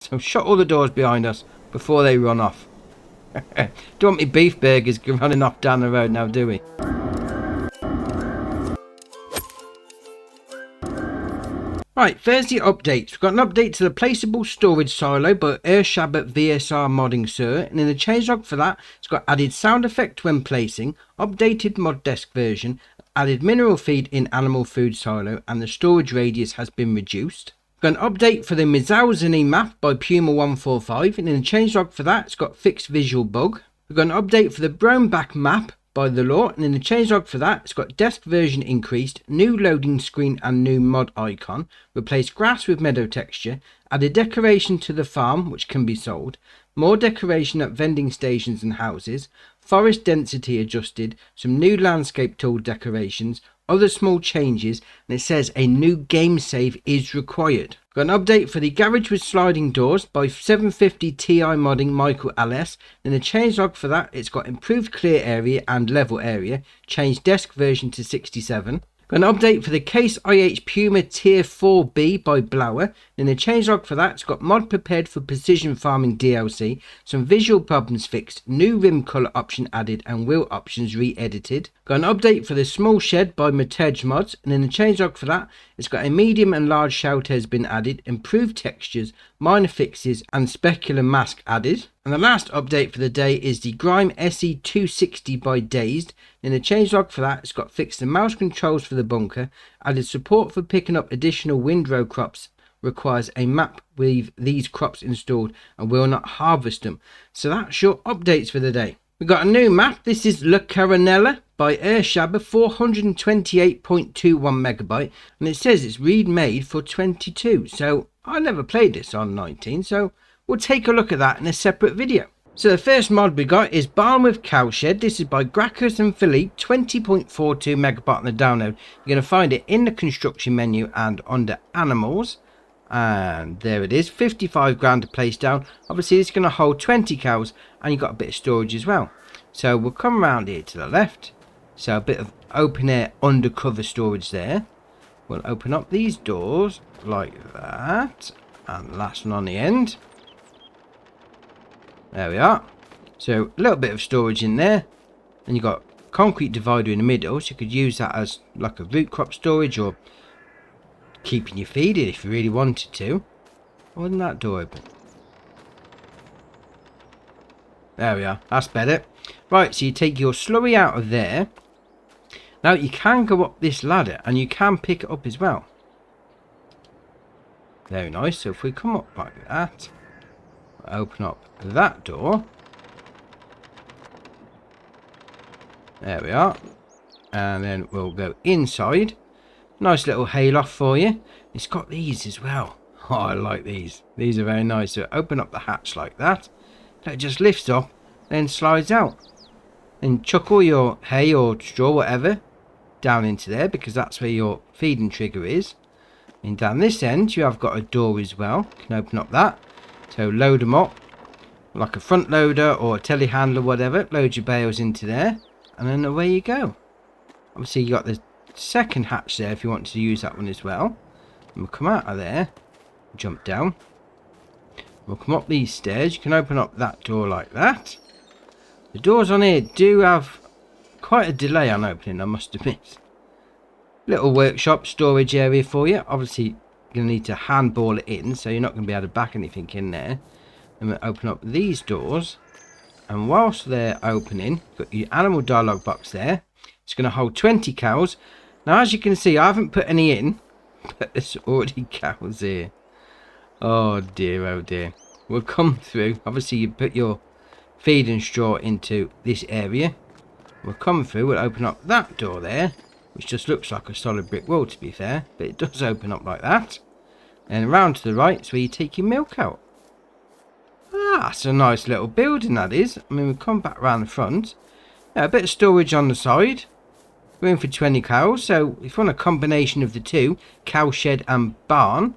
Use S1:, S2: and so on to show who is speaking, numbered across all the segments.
S1: So shut all the doors behind us before they run off. Don't want me beef burgers running off down the road now, do we? Right, Thursday updates. We've got an update to the placeable storage silo by Ershabbat VSR modding sir, and in the changelog for that, it's got added sound effect when placing, updated mod desk version, added mineral feed in animal food silo, and the storage radius has been reduced. We've got an update for the Mizauzani map by Puma145, and in the changelog for that, it's got fixed visual bug. We've got an update for the Brownback map by the law, and in the changelog for that, it's got desk version increased, new loading screen and new mod icon, replaced grass with meadow texture, added decoration to the farm which can be sold, more decoration at vending stations and houses, forest density adjusted, some new landscape tool decorations, other small changes, and it says a new game save is required. Got an update for the garage with sliding doors by 750 Ti modding Michael LS. In the changelog for that, it's got improved clear area and level area, changed desk version to 67. Got an update for the Case IH Puma Tier 4B by Blower. In the changelog for that, it's got mod prepared for precision farming DLC, some visual problems fixed, new rim colour option added and wheel options re-edited. Got an update for the Small Shed by Matej Mods, and in the changelog for that, it's got a medium and large shelter has been added, improved textures, minor fixes and specular mask added. And the last update for the day is the Grime SE260 by Dazed. In the changelog for that, it's got fixed the mouse controls for the bunker, added support for picking up additional windrow crops, requires a map with these crops installed and will not harvest them. So that's your updates for the day. We've got a new map. This is La Caranella by Ershabbat, 428.21 megabyte, and it says it's read-made for 22. So I never played this on 19, so we'll take a look at that in a separate video. So the first mod we got is Barn with Cowshed. This is by Gracchus and Philippe, 20.42 megabyte on the download. You're going to find it in the construction menu and under animals. And there it is, 55 grand to place down. Obviously it's going to hold 20 cows and you've got a bit of storage as well. So we'll come around here to the left. So a bit of open air undercover storage there. We'll open up these doors like that. And the last one on the end. There we are. So a little bit of storage in there. And you've got concrete divider in the middle. So you could use that as like a root crop storage or keeping you feeding if you really wanted to. Why wasn't that door open? There we are. That's better. Right, so you take your slurry out of there. Now you can go up this ladder and you can pick it up as well. Very nice. So if we come up like that, open up that door. There we are. And then we'll go inside. Nice little hayloft for you. It's got these as well. Oh, I like these. These are very nice. So open up the hatch like that. It just lifts up, then slides out. Then chuck all your hay or straw, whatever, down into there because that's where your feeding trigger is. And down this end, you have got a door as well. You can open up that. So load them up like a front loader or a telehandler, whatever. Load your bales into there, and then away you go. Obviously, you got the second hatch there if you want to use that one as well. And we'll come out of there, jump down, we'll come up these stairs. You can open up that door like that. The doors on here do have quite a delay on opening, I must admit. Little workshop storage area for you. Obviously you're going to need to handball it in, so you're not going to be able to back anything in there. And we'll open up these doors, and whilst they're opening, you've got your animal dialogue box there. It's going to hold 20 cows. Now, as you can see, I haven't put any in, but there's already cows here. Oh dear, oh dear. We'll come through. Obviously, you put your feed and straw into this area. We'll come through. We'll open up that door there, which just looks like a solid brick wall, to be fair, but it does open up like that. And around to the right is where you take your milk out. Ah, that's a nice little building, that is. I mean, we'll come back around the front. Yeah, a bit of storage on the side. Room for 20 cows, so if you want a combination of the two, cow shed and barn.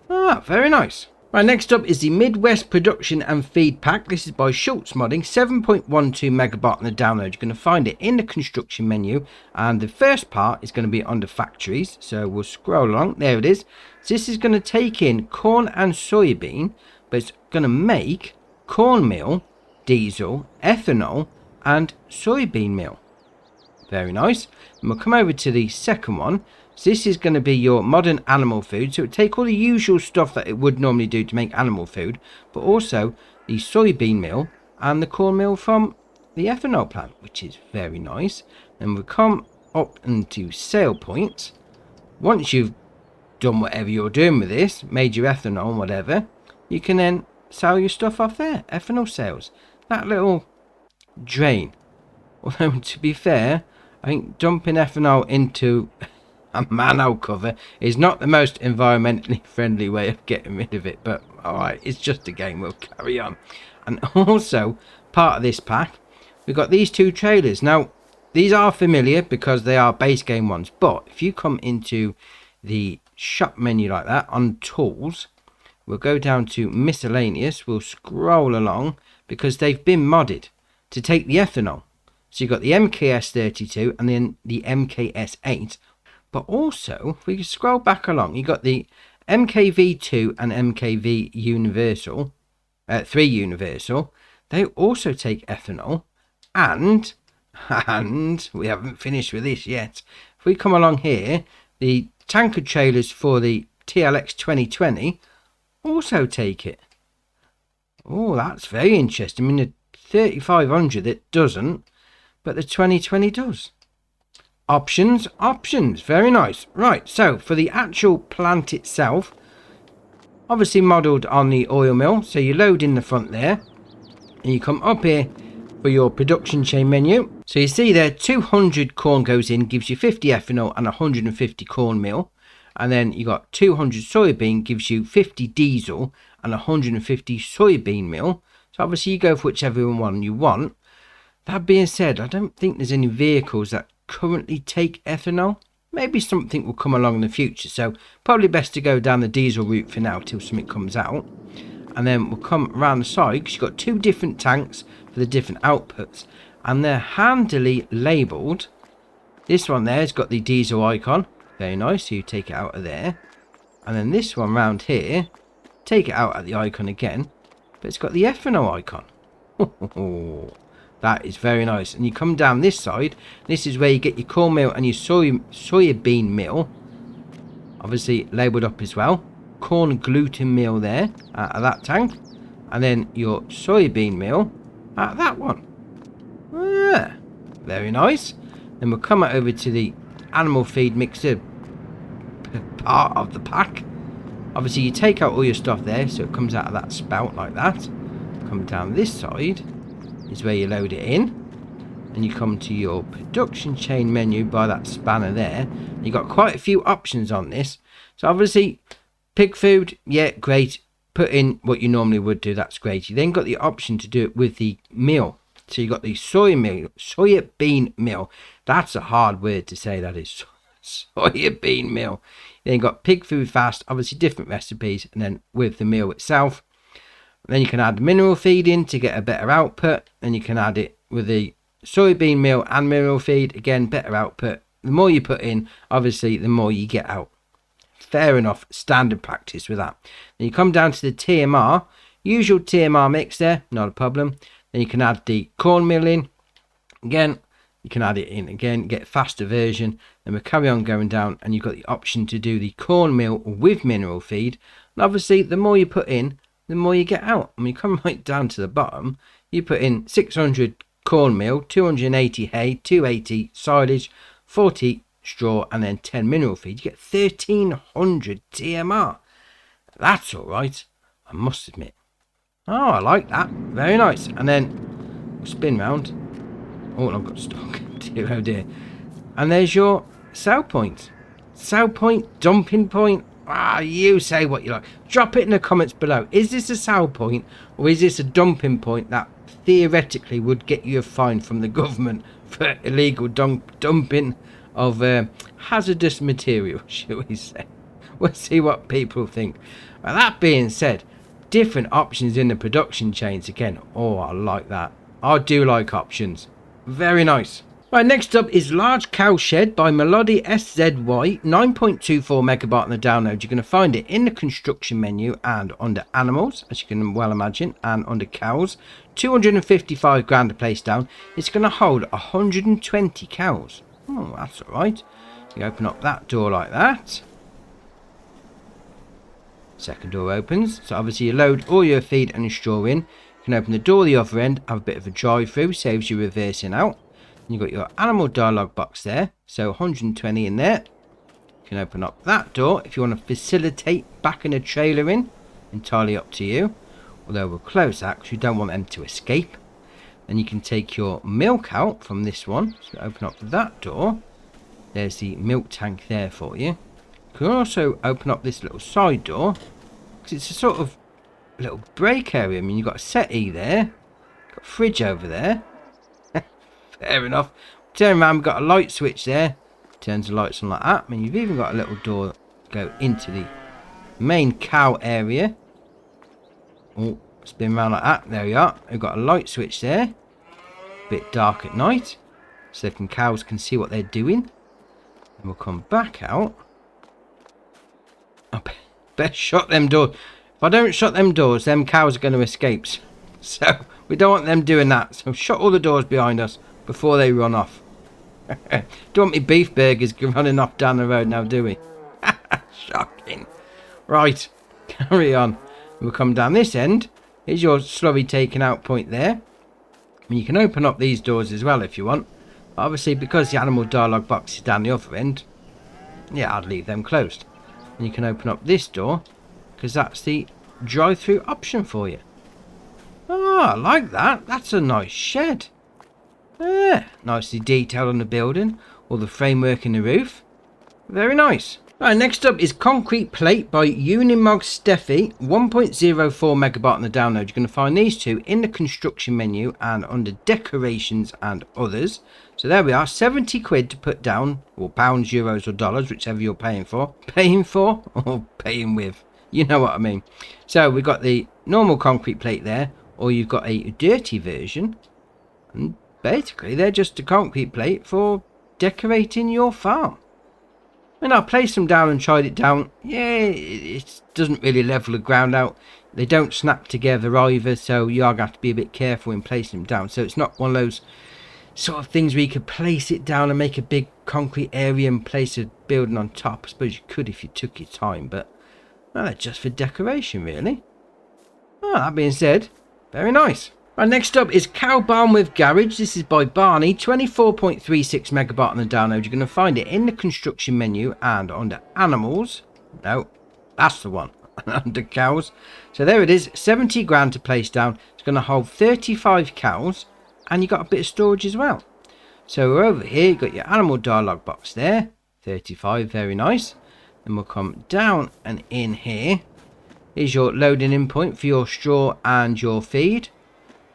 S1: Ah, very nice. Right, next up is the Midwest Production and Feed Pack. This is by Schultz Modding, 7.12 megabyte on the download. You're going to find it in the construction menu, and the first part is going to be under factories. So we'll scroll along. There it is. So this is going to take in corn and soybean, but it's going to make cornmeal, diesel, ethanol, and soybean meal. Very nice. And we'll come over to the second one. So this is going to be your modern animal food. So it take all the usual stuff that it would normally do to make animal food, but also the soybean meal and the cornmeal from the ethanol plant, which is very nice. Then we'll come up into sale points. Once you've done whatever you're doing with this, made your ethanol, whatever, you can then sell your stuff off there. Ethanol sales. That little drain. Although, to be fair, I think dumping ethanol into a manhole cover is not the most environmentally friendly way of getting rid of it, but alright, it's just a game, we'll carry on. And also, part of this pack, we've got these two trailers. Now, these are familiar because they are base game ones, but if you come into the shop menu like that, on tools, we'll go down to miscellaneous, we'll scroll along, because they've been modded to take the ethanol. So you've got the MKS32 and then the MKS8. But also, if we can scroll back along, you've got the MKV2 and MKV Universal, 3 Universal. They also take ethanol. And we haven't finished with this yet. If we come along here, the tanker trailers for the TLX 2020 also take it. Oh, that's very interesting. I mean, the 3500 it doesn't, but the 2020 does. Options, very nice. Right, so for the actual plant itself, obviously modelled on the oil mill, so you load in the front there, and you come up here for your production chain menu. So you see there, 200 corn goes in, gives you 50 ethanol and 150 cornmeal, and then you got 200 soybean, gives you 50 diesel and 150 soybean meal. So obviously you go for whichever one you want. That being said, I don't think there's any vehicles that currently take ethanol. Maybe something will come along in the future, so probably best to go down the diesel route for now till something comes out. And then we'll come around the side because you've got two different tanks for the different outputs, and they're handily labelled. This one there has got the diesel icon, very nice, so you take it out of there. And then this one round here, take it out at the icon again, but it's got the ethanol icon. That is very nice. And you come down this side. This is where you get your cornmeal and your soybean meal. Obviously labelled up as well. Corn gluten meal there out of that tank. And then your soybean meal out of that one. Ah, very nice. Then we'll come over to the animal feed mixer part of the pack. Obviously you take out all your stuff there, so it comes out of that spout like that. Come down this side is where you load it in, and you come to your production chain menu by that spanner there. You've got quite a few options on this. So obviously pig food, yeah, great, put in what you normally would do, that's great. You then got the option to do it with the meal. So you got the soybean meal. That's a hard word to say, that is. Soybean meal. Then you got pig food fast, obviously different recipes, and then with the meal itself. Then you can add mineral feed in to get a better output. Then you can add it with the soybean meal and mineral feed. Again, better output. The more you put in, obviously, the more you get out. Fair enough, standard practice with that. Then you come down to the TMR. Usual TMR mix there, not a problem. Then you can add the cornmeal in. Again, you can add it in again, get a faster version. Then we carry on going down, and you've got the option to do the cornmeal with mineral feed. And obviously, the more you put in, the more you get out. And when you come right down to the bottom, you put in 600 cornmeal, 280 hay, 280 silage, 40 straw, and then 10 mineral feed. You get 1300 TMR. That's all right, I must admit. Oh, I like that. Very nice. And then we'll spin round. Oh, I've got stuck. Oh dear. And there's your sell point. Sell point, dumping point. Ah, you say what you like. Drop it in the comments below. Is this a sell point, or is this a dumping point that theoretically would get you a fine from the government for illegal dumping of hazardous material, shall we say? We'll see what people think. Well, that being said, different options in the production chains again. Oh, I like that. I do like options. Very nice. Right, next up is Large Cow Shed by Melody SZY, 9.24 megabyte on the download. You're going to find it in the construction menu and under animals, as you can well imagine, and under cows. 255 grand to place down. It's going to hold 120 cows. Oh, that's alright. You open up that door like that. Second door opens. So obviously you load all your feed and your straw in. You can open the door the other end, have a bit of a drive through, saves you reversing out. You've got your animal dialogue box there, so 120 in there. You can open up that door if you want to facilitate backing a trailer in, entirely up to you. Although we'll close that because you don't want them to escape. Then you can take your milk out from this one, so open up that door. There's the milk tank there for you. You can also open up this little side door, because it's a sort of little break area. I mean, you've got a settee there, got a fridge over there. Fair enough. Turn around, we've got a light switch there. Turns the lights on like that. I mean, you've even got a little door to go into the main cow area. Oh, spin around like that. There we are. We've got a light switch there. Bit dark at night, so cows can see what they're doing. And we'll come back out. I better shut them doors. If I don't shut them doors, them cows are going to escape. So we don't want them doing that. So shut all the doors behind us before they run off. Don't want me beef burgers running off down the road now, do we? Shocking. Right, carry on. We'll come down this end. Here's your slurry taking out point there. I mean, you can open up these doors as well if you want. But obviously, because the animal dialogue box is down the other end, yeah, I'd leave them closed. And you can open up this door, because that's the drive-through option for you. Oh, I like that. That's a nice shed. Yeah, nicely detailed on the building. All the framework in the roof. Very nice. Right, next up is Concrete Plate by Unimog Steffi. 1.04 megabyte on the download. You're going to find these two in the construction menu and under decorations and others. So there we are. 70 quid to put down. Or pounds, euros or dollars, whichever you're paying for. Paying for or paying with. You know what I mean. So we've got the normal concrete plate there. Or you've got a dirty version. And basically they're just a concrete plate for decorating your farm. And I placed them down and tried it down. Yeah, it doesn't really level the ground out. They don't snap together either, so you are going to have to be a bit careful in placing them down. So it's not one of those sort of things where you could place it down and make a big concrete area and place a building on top. I suppose you could if you took your time, but well, they're just for decoration, really. Oh, that being said, very nice. Right, next up is Cow Barn with Garage. This is by Barney. 24.36 megabyte on the download. You're going to find it in the construction menu and under animals. No, that's the one. Under cows. So there it is. 70 grand to place down. It's going to hold 35 cows. And you got a bit of storage as well. So we're over here. You've got your animal dialogue box there. 35. Very nice. Then we'll come down and in here. Here's your loading in point for your straw and your feed.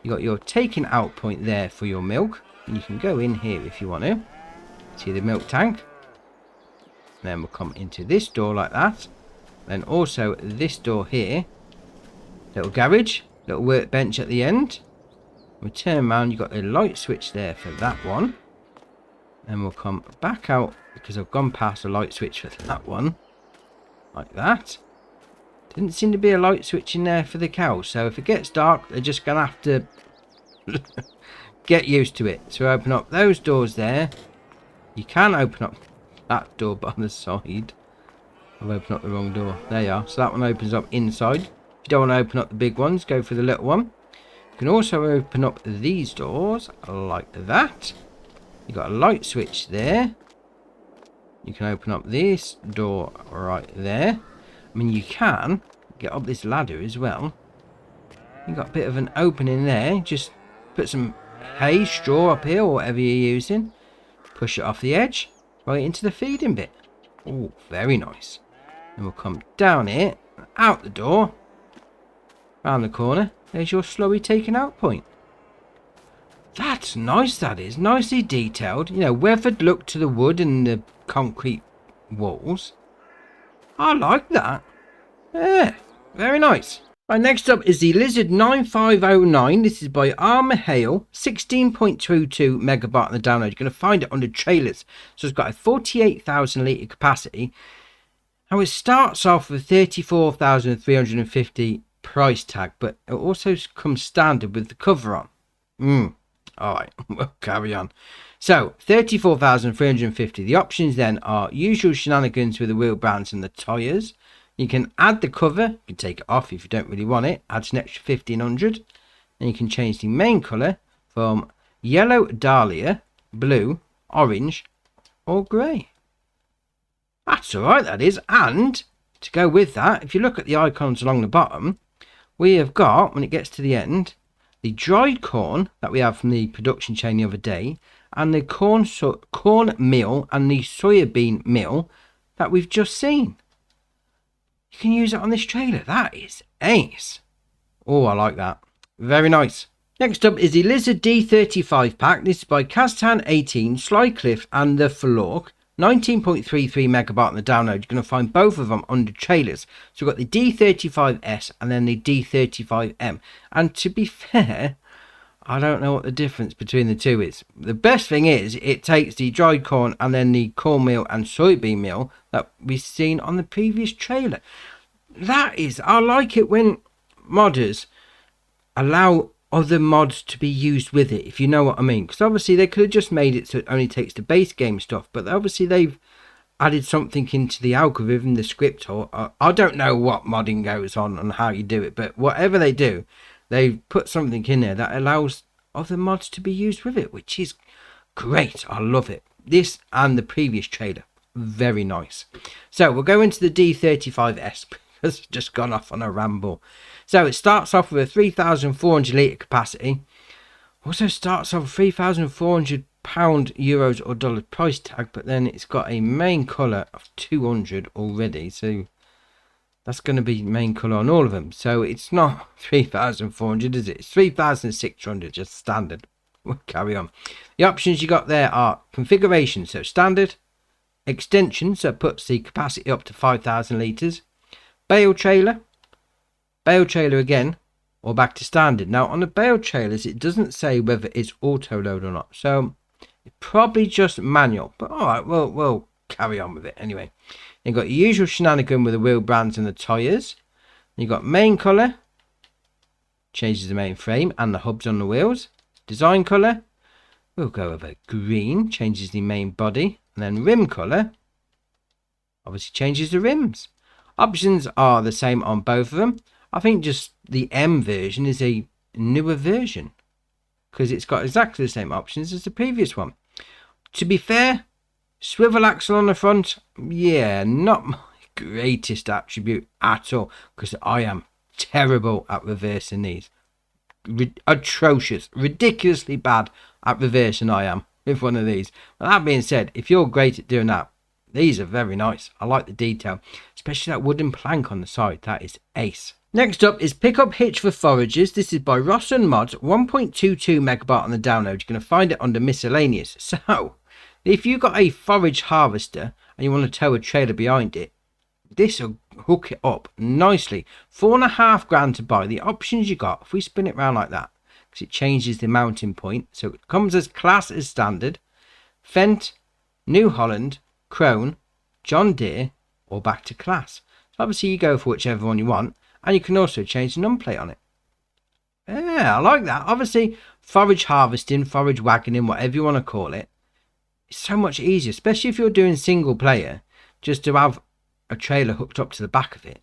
S1: You got your taking out point there for your milk. And you can go in here if you want to. See the milk tank. Then we'll come into this door like that. Then also this door here. Little garage. Little workbench at the end. We'll turn around. You've got the light switch there for that one. Then we'll come back out because I've gone past the light switch for that one. Like that. Didn't seem to be a light switch in there for the cows. So if it gets dark, they're just going to have to get used to it. So open up those doors there. You can open up that door by the side. I've opened up the wrong door. There you are. So that one opens up inside. If you don't want to open up the big ones, go for the little one. You can also open up these doors like that. You've got a light switch there. You can open up this door right there. I mean, you can get up this ladder as well. You've got a bit of an opening there. Just put some hay, straw up here, or whatever you're using. Push it off the edge, right into the feeding bit. Oh, very nice. Then we'll come down here, out the door, round the corner. There's your slurry taking out point. That's nice, that is. Nicely detailed. You know, weathered look to the wood and the concrete walls. I like that. Yeah, very nice. Right, next up is the Lizard 9509. This is by Armour Hale, 16.22 megabyte on the download. You're going to find it under trailers. So it's got a 48,000 litre capacity. Now it starts off with 34,350 price tag, but it also comes standard with the cover on. Alright, we'll carry on. So 34,350. The options then are usual shenanigans with the wheel brands and the tyres. You can add the cover, you can take it off if you don't really want it, adds an extra 1,500. And you can change the main colour from yellow dahlia, blue, orange or grey. That's alright, that is. And to go with that, if you look at the icons along the bottom, we have got, when it gets to the end, the dried corn that we have from the production chain the other day, and the corn meal and the soybean meal that we've just seen. You can use it on this trailer. That is ace. Oh, I like that. Very nice. Next up is the Lizard D35 pack. This is by Kaztan 18, Slycliffe and the Flork. 19.33 megabyte on the download. You're going to find both of them under trailers. So we've got the D35S and then the D35M. And to be fair, I don't know what the difference between the two is. The best thing is it takes the dried corn and then the cornmeal and soybean meal that we've seen on the previous trailer. That is, I like it when modders allow other mods to be used with it, if you know what I mean. Because obviously they could have just made it so it only takes the base game stuff, but obviously they've added something into the algorithm, the script, or I don't know what modding goes on and how you do it, but whatever they do, they put something in there that allows other mods to be used with it, which is great. I love it. This and the previous trailer, very nice. So we'll go into the D35S. It's just gone off on a ramble. So it starts off with a 3,400 litre capacity. Also starts off with 3,400 pound, euros or dollar price tag, but then it's got a main colour of 200 already. So that's going to be main colour on all of them. So it's not 3,400, is it? It's 3,600, just standard. We'll carry on. The options you got there are configuration, so standard, extension, so it puts the capacity up to 5,000 litres, bale trailer again, or back to standard. Now on the bale trailers it doesn't say whether it's auto load or not, so it's probably just manual, but alright, we'll carry on with it anyway. You've got your usual shenanigan with the wheel brands and the tyres. You've got main colour, changes the main frame and the hubs on the wheels. Design colour, we'll go over green, changes the main body. And then rim colour, obviously changes the rims. Options are the same on both of them. I think just the M version is a newer version because it's got exactly the same options as the previous one. To be fair, swivel axle on the front, yeah, not my greatest attribute at all because I am terrible at reversing these. Atrocious, ridiculously bad at reversing I am with one of these. But that being said, if you're great at doing that, these are very nice. I like the detail, especially that wooden plank on the side. That is ace. Next up is Pickup Hitch for Forages. This is by Ross and Mods, 1.22 megabyte on the download. You're going to find it under miscellaneous. So, if you've got a forage harvester and you want to tow a trailer behind it, this will hook it up nicely. 4.5 grand to buy. The options you got, if we spin it around like that, because it changes the mounting point. So it comes as class as standard, Fendt, New Holland, Krone, John Deere, or back to class. So obviously you go for whichever one you want, and you can also change the number on it. Yeah, I like that. Obviously, forage harvesting, forage wagoning, whatever you want to call it, it's so much easier, especially if you're doing single player, just to have a trailer hooked up to the back of it.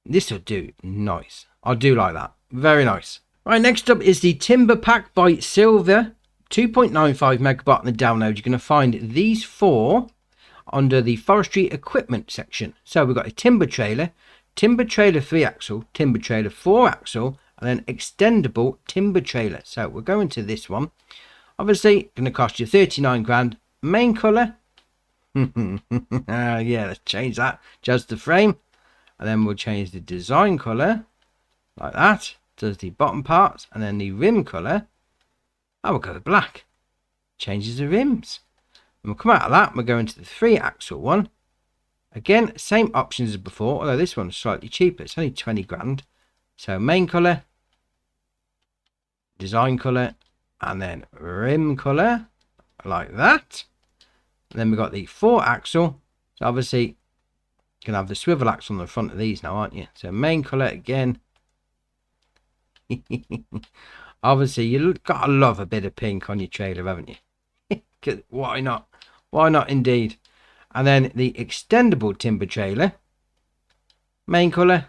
S1: This will do nice. I do like that. Very nice. Right, next up is the Timber Pack by Silver, 2.95 megabyte on the download. You're going to find these four under the forestry equipment section. So we've got a timber trailer 3-axle, timber trailer 4-axle, and then extendable timber trailer. So we're going to this one. Obviously, going to cost you 39 grand. Main colour, yeah, let's change that. Just the frame, and then we'll change the design colour like that. Does the bottom parts, and then the rim colour. I will go with black. Changes the rims. And we'll come out of that. We'll go into the 3-axle one. Again, same options as before, although this one's slightly cheaper. It's only 20 grand. So main colour, design colour, and then rim colour, like that. And then we've got the 4-axle. So obviously you can have the swivel axle on the front of these now, aren't you? So main colour again. Obviously you've got to love a bit of pink on your trailer, haven't you? Why not? Why not indeed? And then the extendable timber trailer, main colour,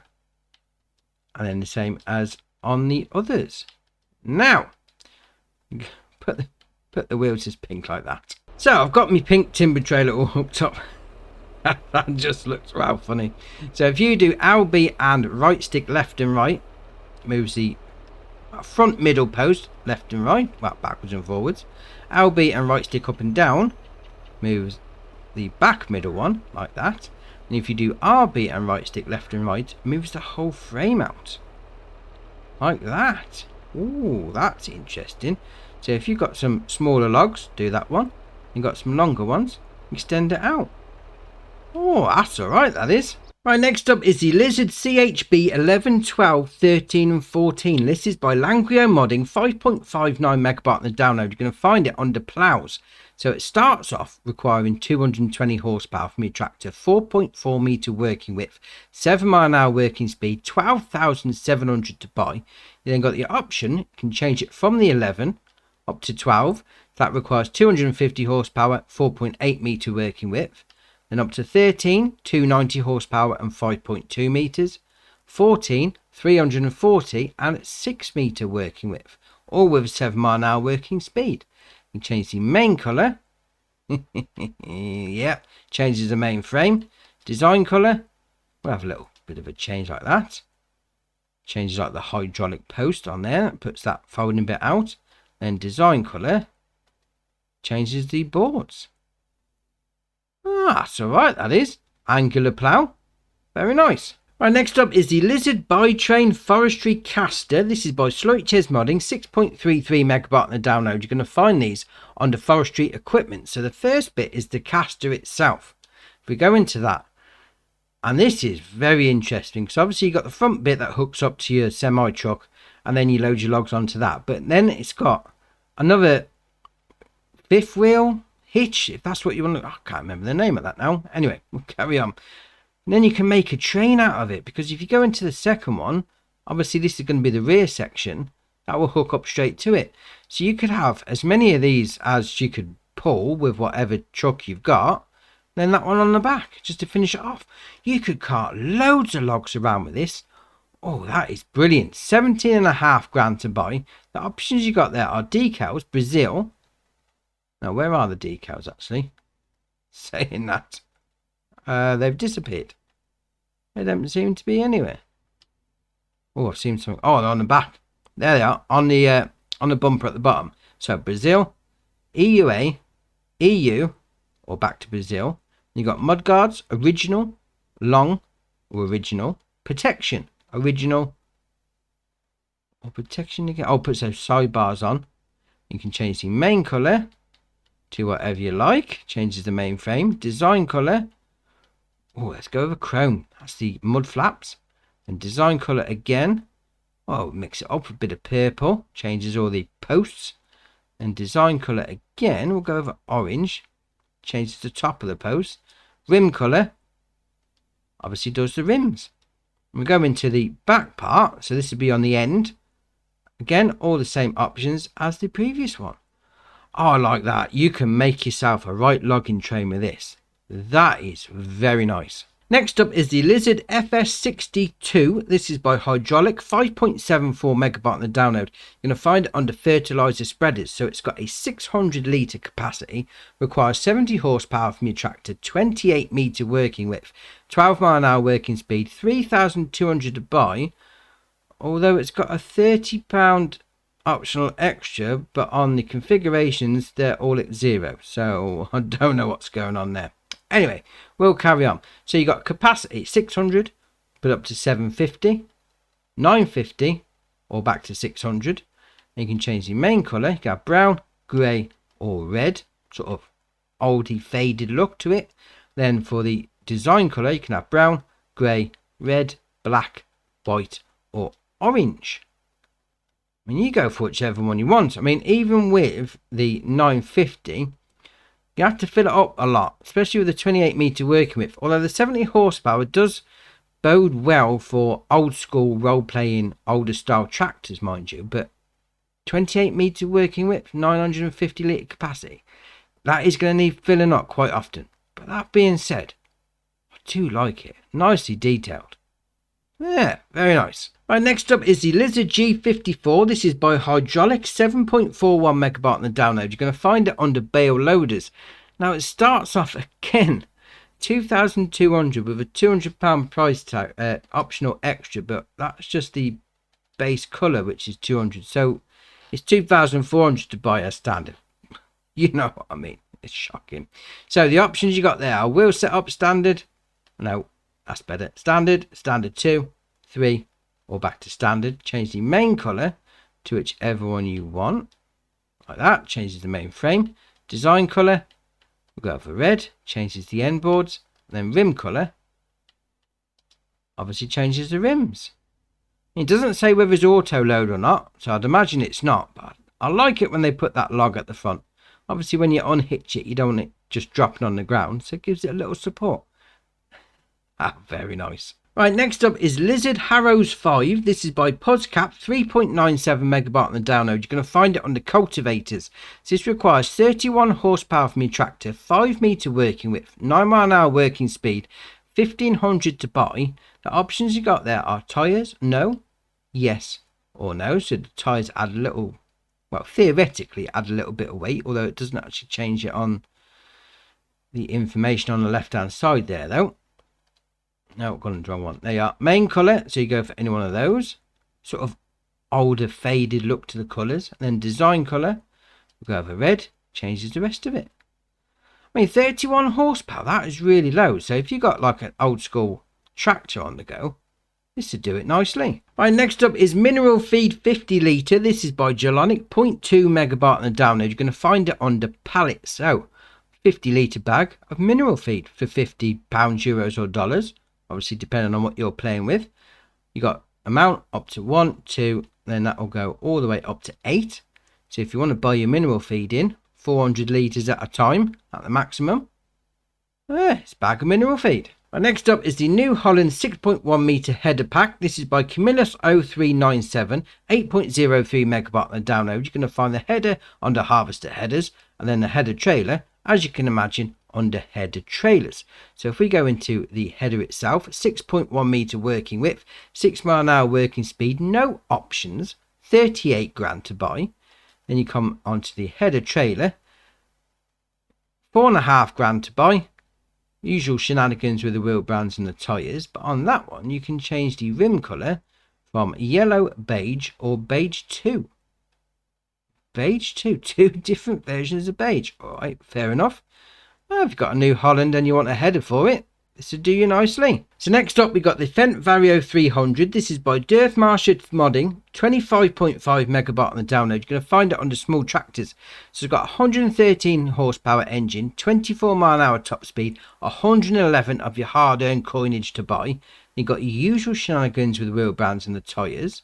S1: and then the same as on the others. Now put the wheels as pink like that. So I've got my pink timber trailer all hooked up. That just looks wow funny. So if you do LB and right stick left and right, moves the front middle post left and right, well, backwards and forwards. LB and right stick up and down moves the back middle one like that. And if you do RB and right stick left and right, moves the whole frame out like that. Ooh, that's interesting. So if you've got some smaller logs, do that one. You've got some longer ones, extend it out. Oh, that's alright, that is. Right, next up is the Lizard CHB 11, 12, 13 and 14. This is by Langrio Modding, 5.59 megabyte on the download. You're going to find it under plows. So it starts off requiring 220 horsepower from your tractor, 4.4 meter working width, 7 mile an hour working speed, 12,700 to buy. You then got the option, you can change it from the 11 up to 12. That requires 250 horsepower, 4.8 meter working width. Then up to 13, 290 horsepower and 5.2 meters. 14, 340 and 6 meter working width, all with a 7 mile an hour working speed. You change the main colour. Yep, changes the main frame. Design colour, we'll have a little bit of a change like that. Changes like the hydraulic post on there, puts that folding bit out. Then design colour, changes the boards. Ah, that's alright, that is. Angular plough. Very nice. Right, next up is the Lizard Bi-Train Forestry Caster. This is by Sloitches Modding, 6.33 megabyte on the download. You're going to find these under forestry equipment. So the first bit is the caster itself. If we go into that, and this is very interesting because obviously you've got the front bit that hooks up to your semi-truck and then you load your logs onto that. But then it's got another fifth wheel hitch, if that's what you want to, I can't remember the name of that now. Anyway, we'll carry on. And then you can make a train out of it, because if you go into the second one, obviously this is going to be the rear section that will hook up straight to it. So you could have as many of these as you could pull with whatever truck you've got, then that one on the back just to finish it off. You could cart loads of logs around with this. Oh, that is brilliant. 17.5 grand to buy. The options you got there are decals, Brazil. Now, where are the decals, actually? Saying that. They've disappeared. They don't seem to be anywhere. Oh, I've seen something. Oh, they're on the back. There they are. On the bumper at the bottom. So, Brazil, EUA, EU, or back to Brazil. You got mudguards, original, long, or original, protection, original, or protection again. Oh, put those sidebars on. You can change the main colour to whatever you like. Changes the main frame. Design colour. Oh, let's go over chrome. That's the mud flaps. And design colour again. Oh, mix it up with a bit of purple. Changes all the posts. And design colour again. We'll go over orange. Changes the top of the post. Rim colour. Obviously does the rims. We go into the back part. So this will be on the end. Again, all the same options as the previous one. Oh, I like that. You can make yourself a right logging train with this. That is very nice. Next up is the Lizard FS62. This is by Hydraulic, 5.74 megabyte on the download. You're going to find it under fertilizer spreaders. So it's got a 600 litre capacity, requires 70 horsepower from your tractor, 28 metre working width, 12 mile an hour working speed, 3,200 to buy. Although it's got a £30 optional extra, but on the configurations they're all at 0. So I don't know what's going on there. Anyway, we'll carry on. So you got capacity 600, but up to 750, 950, or back to 600. And you can change the main colour. You can have brown, grey, or red. Sort of oldie faded look to it. Then for the design colour, you can have brown, grey, red, black, white, or orange. I mean, you go for whichever one you want. I mean, even with the 950, you have to fill it up a lot, especially with the 28 meter working width. Although the 70 horsepower does bode well for old school role playing, older style tractors, mind you. But 28 meter working width, 950 litre capacity, that is going to need filling up quite often. But that being said, I do like it. Nicely detailed. Yeah, very nice. Right, next up is the Lizard G54. This is by Hydraulic, 7.41 megabyte on the download. You're going to find it under bale loaders. Now it starts off again 2,200 with a £200 price tag, optional extra, but that's just the base colour, which is 200. So it's 2,400 to buy as standard. You know what I mean? It's shocking. So the options you got there are wheel setup standard. No, that's better. Standard, standard 2, 3, or back to standard. Change the main colour to whichever one you want. Like that. Changes the main frame. Design colour. We'll go for red. Changes the end boards. Then rim colour. Obviously changes the rims. It doesn't say whether it's auto load or not. So I'd imagine it's not. But I like it when they put that log at the front. Obviously when you unhitch it, you don't want it just dropping on the ground. So it gives it a little support. Ah, very nice. Right, next up is Lizard Harrows 5. This is by Puzzcap, 3.97 megabyte on the download. You're going to find it on the cultivators. So this requires 31 horsepower from your tractor, 5 meter working width, 9 mile an hour working speed, 1,500 to buy. The options you got there are tyres, no, yes, or no. So the tyres add a little, well, theoretically add a little bit of weight, although it doesn't actually change it on the information on the left hand side there though. No, got on the wrong one. There you are. Main colour, so you go for any one of those. Sort of older, faded look to the colours. And then design colour, we'll go for red. Changes the rest of it. I mean, 31 horsepower, that is really low. So if you got like an old school tractor on the go, this would do it nicely. Right, next up is Mineral Feed 50 litre. This is by Gelonic, 0.2 megabyte on the download. You're going to find it on the pallet. So, 50 litre bag of mineral feed for £50, euros or dollars. Obviously, depending on what you're playing with. You got amount up to 1, 2, then that will go all the way up to 8. So if you want to buy your mineral feed in, 400 litres at a time, at the maximum. It's a bag of mineral feed. Right, next up is the New Holland 6.1 meter header pack. This is by Camillus 0397, 8.03 megabyte on the download. You're going to find the header under harvester headers, and then the header trailer, as you can imagine, under header trailers. So if we go into the header itself, 6.1 meter working width, 6 mile an hour working speed, no options, 38 grand to buy. Then you come onto the header trailer, 4.5 grand to buy. Usual shenanigans with the wheel brands and the tyres, but on that one you can change the rim colour from yellow, beige or beige 2. Beige 2, two different versions of beige. Alright, fair enough. Well, if you've got a New Holland and you want a header for it, this would do you nicely. So next up we got the Fendt Vario 300. This is by Dearth Marshall Modding, 25.5 megabyte on the download. You're going to find it under small tractors. So it's got 113 horsepower engine, 24 mile an hour top speed, 111 of your hard-earned coinage to buy. You've got your usual shenanigans with the wheel brands and the tyres.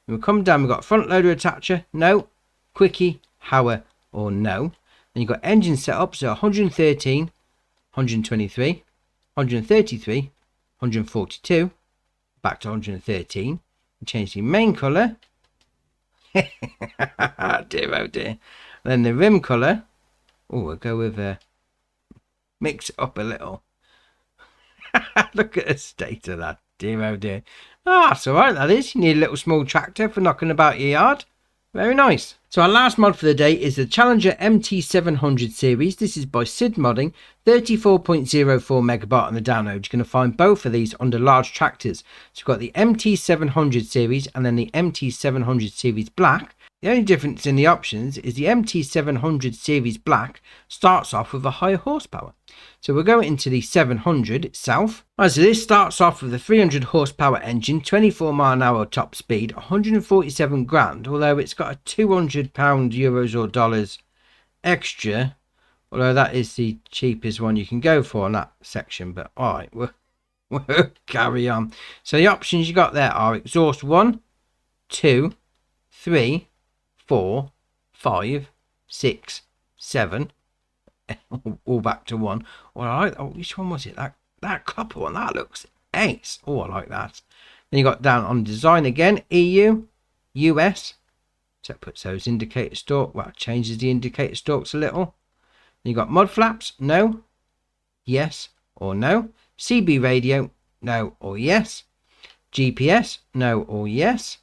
S1: And we'll come down, we've got front loader attacher, no, quickie, Hauer or no. Then you've got engine setup, so 113, 123, 133, 142, back to 113. Change the main colour. Dear oh dear. Then the rim colour. Oh, we'll go with mix it up a little. Look at the state of that. Dear oh dear. Ah, that's alright, that is. You need a little small tractor for knocking about your yard. Very nice. So our last mod for the day is the Challenger MT700 series. This is by Sid Modding, 34.04 megabyte on the download. You're going to find both of these under large tractors. So you've got the MT700 series and then the MT700 series Black. The only difference in the options is the MT700 series Black starts off with a higher horsepower. So we'll go into the 700 itself. Right, so this starts off with a 300 horsepower engine, 24 mile an hour top speed, 147 grand, although it's got a £200, euros or dollars extra, although that is the cheapest one you can go for on that section. But alright, we'll carry on. So the options you got there are exhaust 1, 2, 3, 4, 5, 6, 7. All back to 1. All right. Oh, which one was it? That copper one. That looks ace. Oh, I like that. Then you got down on design again. EU, US. So it puts those indicator stalk. Well, it changes the indicator stalks a little. Then you got mud flaps. No. Yes or no. CB radio. No or yes. GPS. No or yes.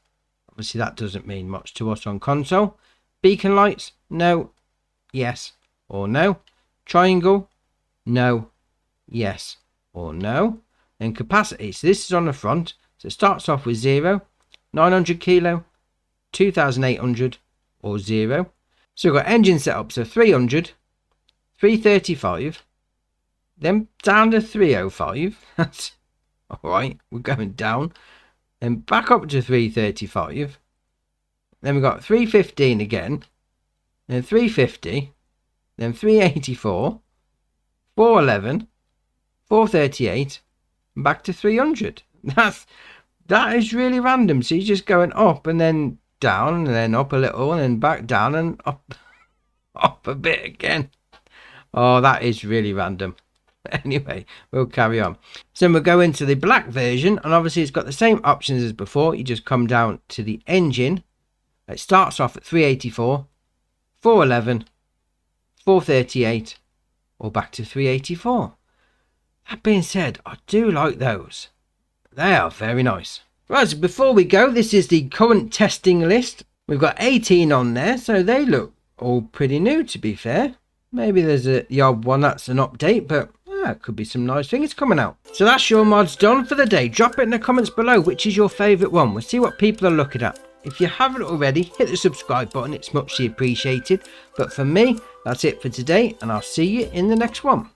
S1: Obviously, that doesn't mean much to us on console. Beacon lights. No. Yes or no. Triangle. No. Yes or no. Then capacity. So this is on the front. So it starts off with 0, 900 kilo, 2800 or 0. So we've got engine setups of 300, 335, then down to 305. That's alright, we're going down. Then back up to 335. Then we've got 315 again, then 350, then 384, 411, 438, and back to 300. That is really random. So you're just going up and then down and then up a little and then back down and up a bit again. Oh, that is really random. Anyway, we'll carry on. So we'll go into the black version, and obviously it's got the same options as before. You just come down to the engine. It starts off at 384, 411, 438, or back to 384. That being said, I do like those. They are very nice. Right, so before we go, this is the current testing list. We've got 18 on there, so they look all pretty new, to be fair. Maybe there's the odd one that's an update, but it could be some nice things coming out. So that's your mods done for the day. Drop it in the comments below, which is your favourite one. We'll see what people are looking at. If you haven't already, hit the subscribe button. It's muchly appreciated. But for me, that's it for today, and I'll see you in the next one.